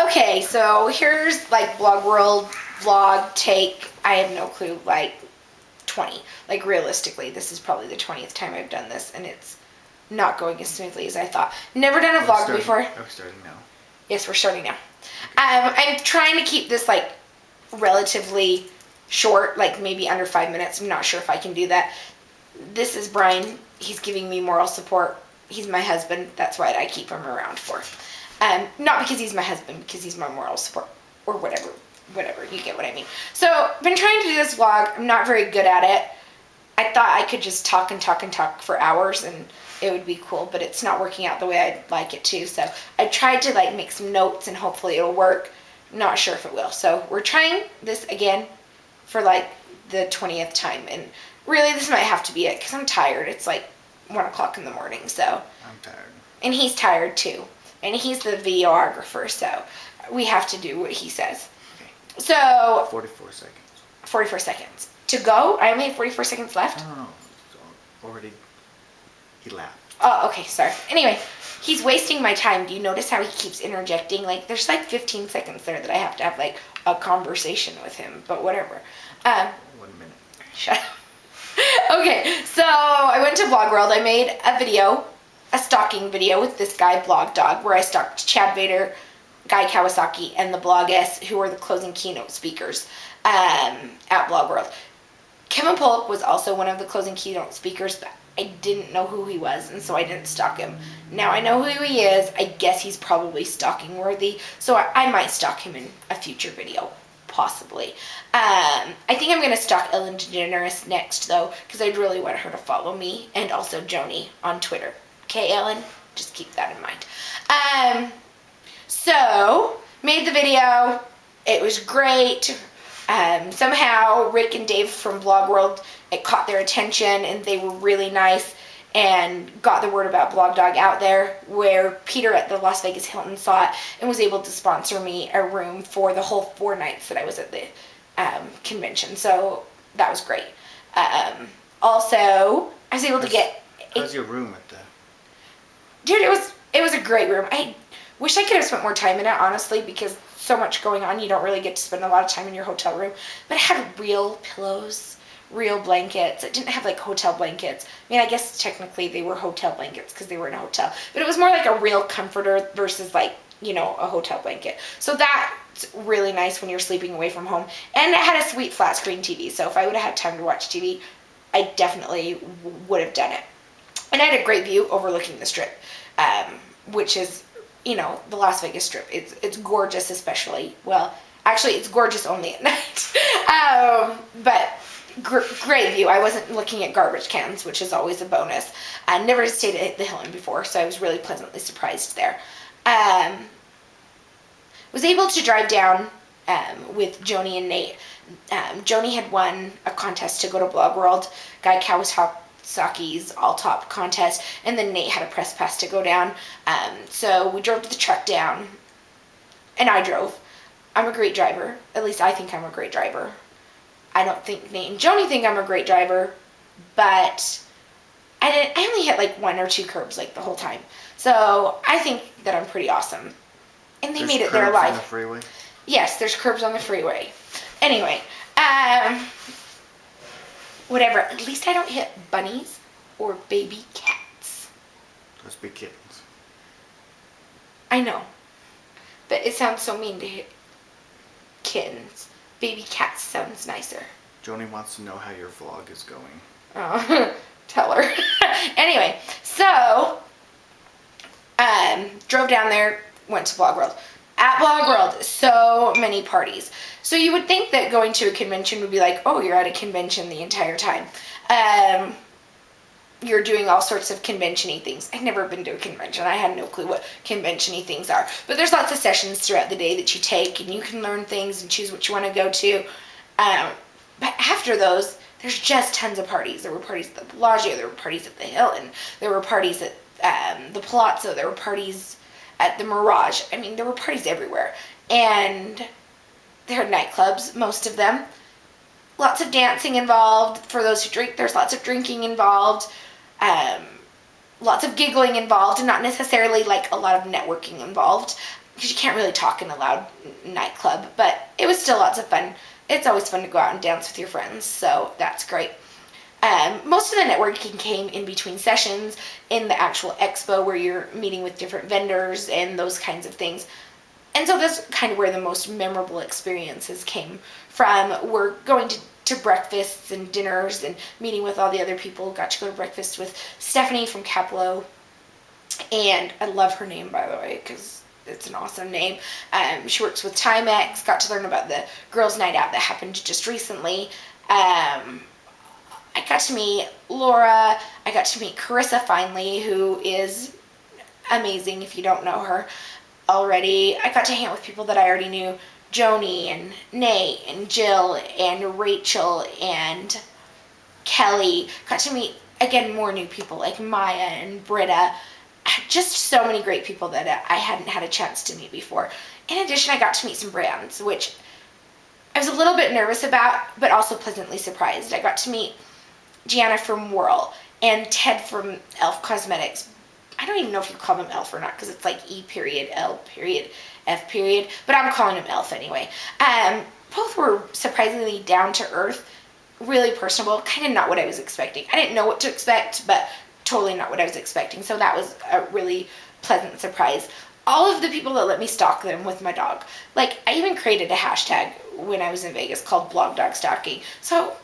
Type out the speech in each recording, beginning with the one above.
Okay, so here's like BlogWorld vlog take. I have no clue, like 20. Like realistically, this is probably the 20th time I've done this, and it's not going as smoothly as I thought. Never done a vlog before. Are we starting now? Yes, we're starting now. I'm trying to keep this like relatively short, like maybe under 5 minutes. I'm not sure if I can do that. This is Brian. He's giving me moral support. He's my husband. That's what I keep him around for. Not because he's my husband, because he's my moral support, or whatever, you get what I mean. So, I've been trying to do this vlog. I'm not very good at it. I thought I could just talk and talk and talk for hours, and it would be cool, but it's not working out the way I'd like it to. So, I tried to like make some notes, and hopefully it'll work. Not sure if it will. So, we're trying this again for like the 20th time, and really this might have to be it, because I'm tired. It's like 1 o'clock in the morning, so. I'm tired. And he's tired too. And he's the videographer, so we have to do what he says. Okay. So 44 seconds. 44 seconds. To go? I only have 44 seconds left? No. Already elapsed. Oh, okay, sorry. Anyway, he's wasting my time. Do you notice how he keeps interjecting? Like, there's like 15 seconds there that I have to have like a conversation with him, but whatever. 1 minute. Shut up. Okay, so I went to BlogWorld. I made a stalking video with this guy, Blog Dog, where I stalked Chad Vader, Guy Kawasaki, and the Blog S, who are the closing keynote speakers at BlogWorld. Kevin Pollock was also one of the closing keynote speakers, but I didn't know who he was, and so I didn't stalk him. Now I know who he is. I guess he's probably stalking worthy, so I might stalk him in a future video. Possibly. I think I'm going to stalk Ellen DeGeneres next, though, because I'd really want her to follow me, and also Joni on Twitter. Okay, Ellen? Just keep that in mind. So, made the video. It was great. Somehow, Rick and Dave from BlogWorld, it caught their attention, and they were really nice and got the word about Blog Dog out there, where Peter at the Las Vegas Hilton saw it and was able to sponsor me a room for the whole 4 nights that I was at the convention. So, that was great. Also, I was able to get... How's your room at the... Dude, it was a great room. I wish I could have spent more time in it, honestly, because so much going on, you don't really get to spend a lot of time in your hotel room. But it had real pillows, real blankets. It didn't have like hotel blankets. I mean, I guess technically they were hotel blankets because they were in a hotel. But it was more like a real comforter versus like, you know, a hotel blanket. So that's really nice when you're sleeping away from home. And it had a sweet flat screen TV. So if I would have had time to watch TV, I definitely would have done it. And I had a great view overlooking the Strip, which is, you know, the Las Vegas Strip. It's gorgeous, especially. Well, actually, it's gorgeous only at night. But great view. I wasn't looking at garbage cans, which is always a bonus. I never stayed at the Hilton before, so I was really pleasantly surprised there. Was able to drive down with Joni and Nate. Joni had won a contest to go to BlogWorld. Guy Kawasaki's all-top contest, and then Nate had a press pass to go down. So we drove to the truck down, and I drove. I'm a great driver. At least I think I'm a great driver. I don't think Nate and Joni think I'm a great driver, but I only hit like 1 or 2 curbs like the whole time. So I think that I'm pretty awesome. And they made it there alive. On the freeway? Yes, there's curbs on the freeway. Anyway, whatever. At least I don't hit bunnies or baby cats. Those big kittens. I know. But it sounds so mean to hit kittens. Baby cats sounds nicer. Joni wants to know how your vlog is going. Oh, tell her. Anyway, so, drove down there, went to BlogWorld. At BlogWorld, so many parties. So you would think that going to a convention would be like, oh, you're at a convention the entire time. You're doing all sorts of convention-y things. I've never been to a convention. I had no clue what convention-y things are. But there's lots of sessions throughout the day that you take, and you can learn things and choose what you want to go to. But after those, there's just tons of parties. There were parties at the Bellagio. There were parties at the Hilton. There were parties at the Palazzo. There were parties at the Mirage. I mean, there were parties everywhere. And there are nightclubs, most of them. Lots of dancing involved. For those who drink, there's lots of drinking involved. Lots of giggling involved, and not necessarily like a lot of networking involved. because you can't really talk in a loud nightclub, but it was still lots of fun. It's always fun to go out and dance with your friends, so that's great. Most of the networking came in between sessions in the actual expo where you're meeting with different vendors and those kinds of things. And so that's kind of where the most memorable experiences came from. We're going to breakfasts and dinners and meeting with all the other people. Got to go to breakfast with Stephanie from Caplo. And I love her name, by the way, because it's an awesome name. She works with Timex. Got to learn about the girls' night out that happened just recently. I got to meet Laura. I got to meet Carissa finally, who is amazing if you don't know her already. I got to hang out with people that I already knew. Joni and Nate and Jill and Rachel and Kelly. Got to meet, again, more new people like Maya and Britta. Just so many great people that I hadn't had a chance to meet before. In addition, I got to meet some brands, which I was a little bit nervous about, but also pleasantly surprised. I got to meet Gianna from Whirl and Ted from Elf Cosmetics. I don't even know if you call them Elf or not, because it's like E.L.F. But I'm calling them Elf anyway. Both were surprisingly down to earth, really personable, kind of not what I was expecting. I didn't know what to expect, but totally not what I was expecting. So that was a really pleasant surprise. All of the people that let me stalk them with my dog. Like, I even created a hashtag when I was in Vegas called BlogDogStalking. So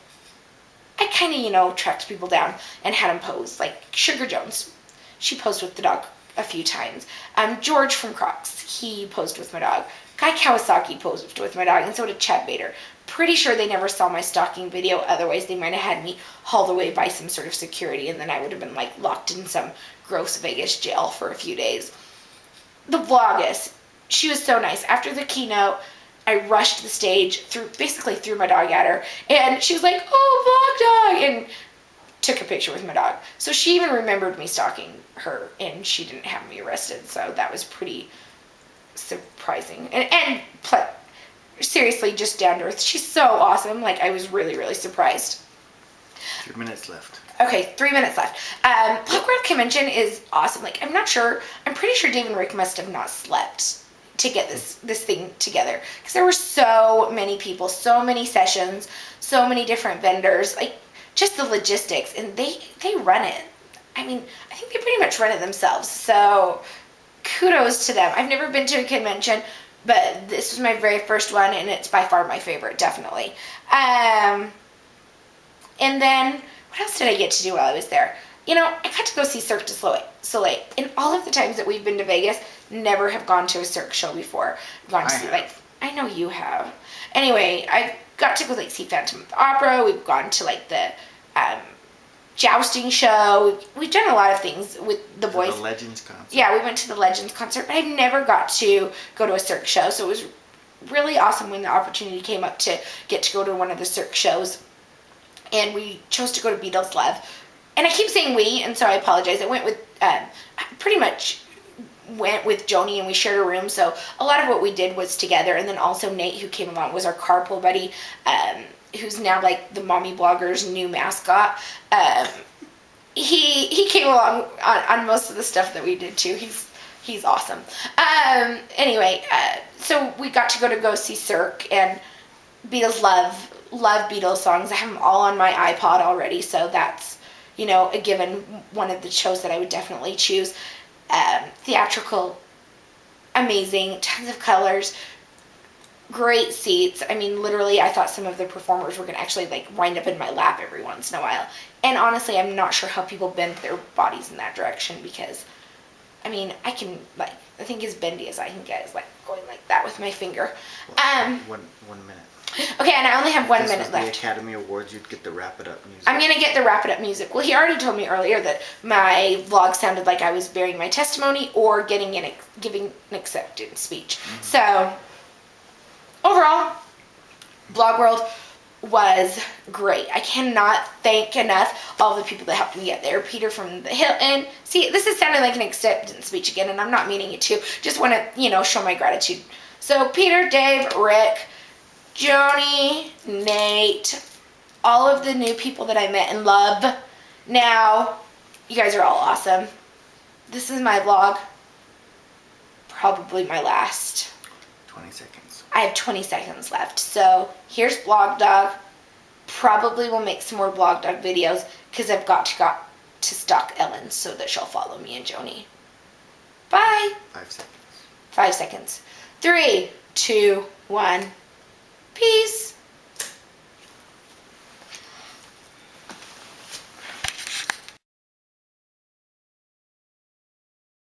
I kind of, tracked people down and had them pose. Like Sugar Jones, she posed with the dog a few times. George from Crocs, he posed with my dog. Guy Kawasaki posed with my dog, and so did Chad Bader. Pretty sure they never saw my stalking video, otherwise they might have had me hauled away by some sort of security, and then I would have been like locked in some gross Vegas jail for a few days. The vlogger, she was so nice. After the keynote, I rushed the stage, basically threw my dog at her, and she was like, "Oh, vlog dog," and took a picture with my dog. So she even remembered me stalking her, and she didn't have me arrested, so that was pretty surprising. And seriously, just down to earth. She's so awesome. Like, I was really, really surprised. 3 minutes left. Okay, 3 minutes left. BlogWorld Convention is awesome. Like, I'm pretty sure Dave and Rick must have not slept to get this thing together, because there were so many people, so many sessions, so many different vendors, like just the logistics, and they run it. I mean, I think they pretty much run it themselves. So kudos to them. I've never been to a convention, but this was my very first one, and it's by far my favorite, definitely. And then, what else did I get to do while I was there? I got to go see Cirque du Soleil. In all of the times that we've been to Vegas, never have gone to a Cirque show before. I know you have. Anyway, I got to go see Phantom of the Opera. We've gone to the jousting show. We've done a lot of things with the boys. The Legends concert. Yeah, we went to the Legends concert, but I never got to go to a Cirque show, so it was really awesome when the opportunity came up to get to go to one of the Cirque shows, and we chose to go to Beatles Love. And I keep saying we, and so I apologize. I went with, pretty much went with Joni, and we shared a room, so a lot of what we did was together. And then also Nate, who came along, was our carpool buddy, who's now like the Mommy Blogger's new mascot. He came along on most of the stuff that we did too. He's awesome. Anyway, so we got to go see Cirque, and Beatles love Beatles songs. I have them all on my iPod already, so that's, a given, one of the shows that I would definitely choose. Theatrical, amazing, tons of colors, great seats. I mean, literally, I thought some of the performers were going to actually wind up in my lap every once in a while. And honestly, I'm not sure how people bend their bodies in that direction, because, I mean, I can, I think as bendy as I can get is going like that with my finger. One minute. Okay, and I only have 1 minute This was left. the Academy Awards, you'd get the Wrap It Up music. I'm going to get the Wrap It Up music. Well, he already told me earlier that my vlog sounded like I was bearing my testimony or giving an acceptance speech. Mm-hmm. So, overall, BlogWorld was great. I cannot thank enough all the people that helped me get there. Peter from the Hilton. See, this is sounding like an acceptance speech again, and I'm not meaning it to. Just want to, show my gratitude. So, Peter, Dave, Rick, Joni, Nate, all of the new people that I met and love. Now, you guys are all awesome. This is my vlog. probably my last. 20 seconds. I have 20 seconds left. So here's Blog Dog. Probably will make some more Blog Dog videos because I've got to stalk Ellen so that she'll follow me and Joni. Bye. 5 seconds. 5 seconds. 3, 2, 1. Peace.